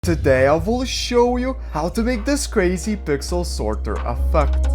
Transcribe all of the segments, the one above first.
today I will show you how to make this crazy pixel sorter effect.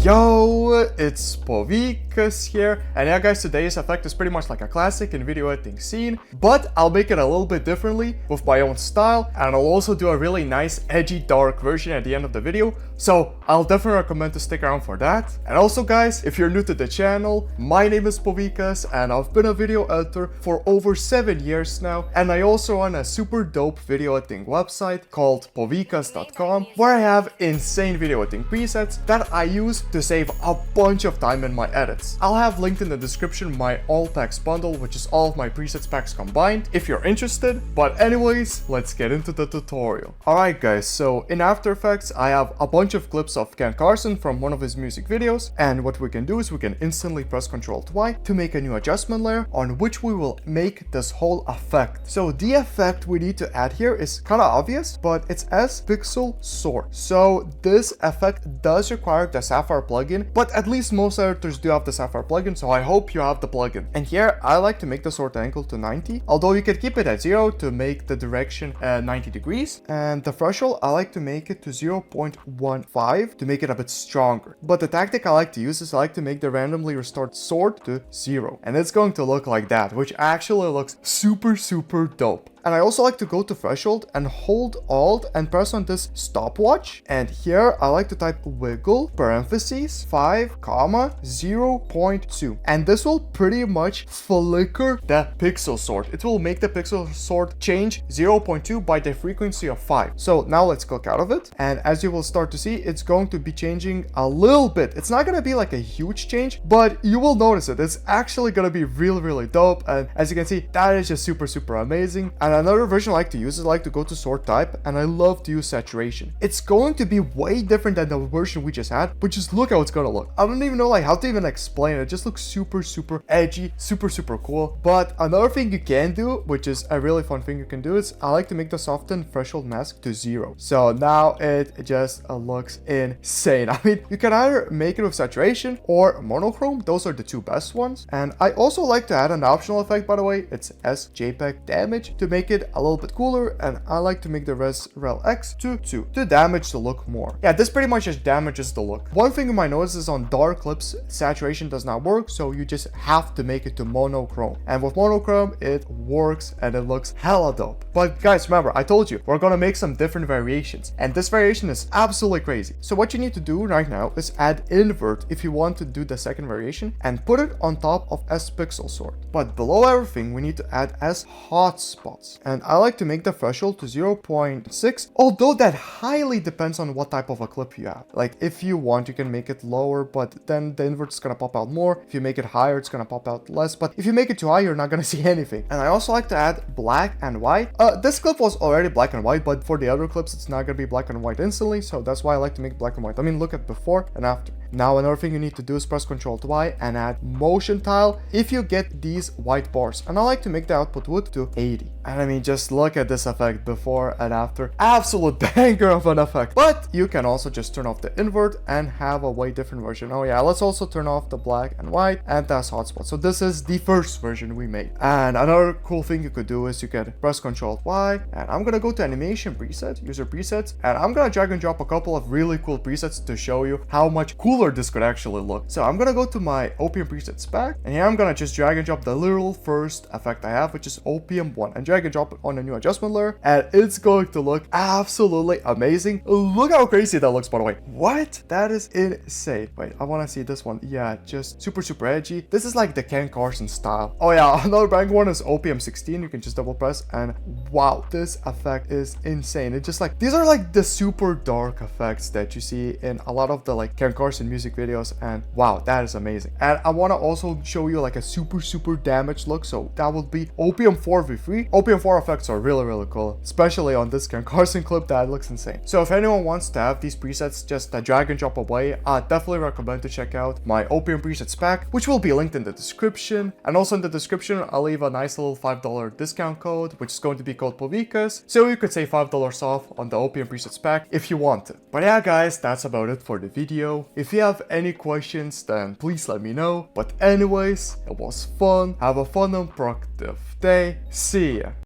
Yo, it's Povikas here, and yeah guys, today's effect is pretty much like a classic in video editing scene, but I'll make it a little bit differently with my own style, and I'll also do a really nice edgy dark version at the end of the video, so I'll definitely recommend to stick around for that. And also guys, if you're new to the channel, my name is Povikas and I've been a video editor for over 7 years now, and I also run a super dope video editing website called povikas.com where I have insane video editing presets that I use to save a bunch of time in my edits. I'll have linked in the description my all packs bundle, which is all of my presets packs combined, if you're interested. But anyways, let's get into the tutorial. Alright guys, so in After Effects I have a bunch of clips of Ken Carson from one of his music videos, and what we can do is we can instantly press Ctrl+Y to make a new adjustment layer on which we will make this whole effect. So the effect we need to add here is kind of obvious, but it's as pixelsort. So this effect does require the Sapphire plugin, but at least most editors do have the Sapphire plugin, so I hope you have the plugin. And here I like to make the sort angle to 90, although you could keep it at 0 to make the direction 90 degrees, and the threshold I like to make it to 0.15 to make it a bit stronger. But the tactic I like to use is I like to make the randomly restored sort to 0, and it's going to look like that, which actually looks super dope. And I also like to go to threshold and hold Alt and press on this stopwatch. And here I like to type wiggle parentheses 5, 0.2. And this will pretty much flicker the pixel sort. It will make the pixel sort change 0.2 by the frequency of 5. So now let's click out of it. And as you will start to see, it's going to be changing a little bit. It's not going to be like a huge change, but you will notice it. It's actually going to be really dope. And as you can see, that is just super amazing. And another version I like to use is I like to go to sort type, and I love to use saturation. It's going to be way different than the version we just had, but just look how it's gonna look. I don't even know like how to even explain it. It just looks super edgy, super cool. But another thing you can do, which is a really fun thing you can do, is I like to make the soften threshold mask to 0. So now it just looks insane. I mean, you can either make it with saturation or monochrome. Those are the two best ones. And I also like to add an optional effect, by the way. It's SJPEG damage to make it a little bit cooler, and I like to make the res rel x to 2 to damage the look more. Yeah, this pretty much just damages the look. One thing you might notice is on dark clips, saturation does not work, so you just have to make it to monochrome. And with monochrome, it works and it looks hella dope. But guys, remember, I told you, we're gonna make some different variations, and this variation is absolutely crazy. So what you need to do right now is add invert if you want to do the second variation, and put it on top of S pixel sort. But below everything, we need to add S hotspots. And I like to make the threshold to 0.6, although that highly depends on what type of a clip you have. Like if you want, you can make it lower, but then the invert is gonna pop out more. If you make it higher, it's gonna pop out less, but if you make it too high, you're not gonna see anything. And I also like to add black and white. This clip was already black and white, but for the other clips, it's not gonna be black and white instantly, so that's why I like to make black and white. I mean, look at before and after. Now another thing you need to do is press Ctrl+Y and add motion tile if you get these white bars, and I like to make the output width to 80. And I mean, just look at this effect before and after. Absolute banger of an effect. But you can also just turn off the invert and have a way different version. Oh yeah, let's also turn off the black and white and that's hotspot. So this is the first version we made. And another cool thing you could do is you can press Ctrl+Y, and I'm gonna go to animation preset, user presets, and I'm gonna drag and drop a couple of really cool presets to show you how much cooler this could actually look. So I'm gonna go to my OPM presets pack, and here I'm gonna just drag and drop the literal first effect I have, which is OPM 1, and drag and drop it on a new adjustment layer, and it's going to look absolutely amazing. Look how crazy that looks, by the way. What? That is insane. Wait, I want to see this one. Yeah, just super edgy. This is like the Ken Carson style. Oh yeah, another bang one is OPM 16. You can just double press, and wow, this effect is insane. It's just like, these are like the super dark effects that you see in a lot of the like Ken Carson music videos, and wow, that is amazing. And I want to also show you like a super damaged look, so that would be OPM 4 v3. OPM 4 effects are really cool, especially on this Ken Carson clip. That looks insane. So if anyone wants to have these presets just drag and drop away, I definitely recommend to check out my OPM presets pack, which will be linked in the description. And also in the description, I'll leave a nice little $5 discount code, which is going to be called Povikas, so you could save $5 off on the OPM presets pack if you want it. But yeah guys, that's about it for the video. If you you have any questions, then please let me know. But anyways, it was fun. Have a fun and productive day. See ya.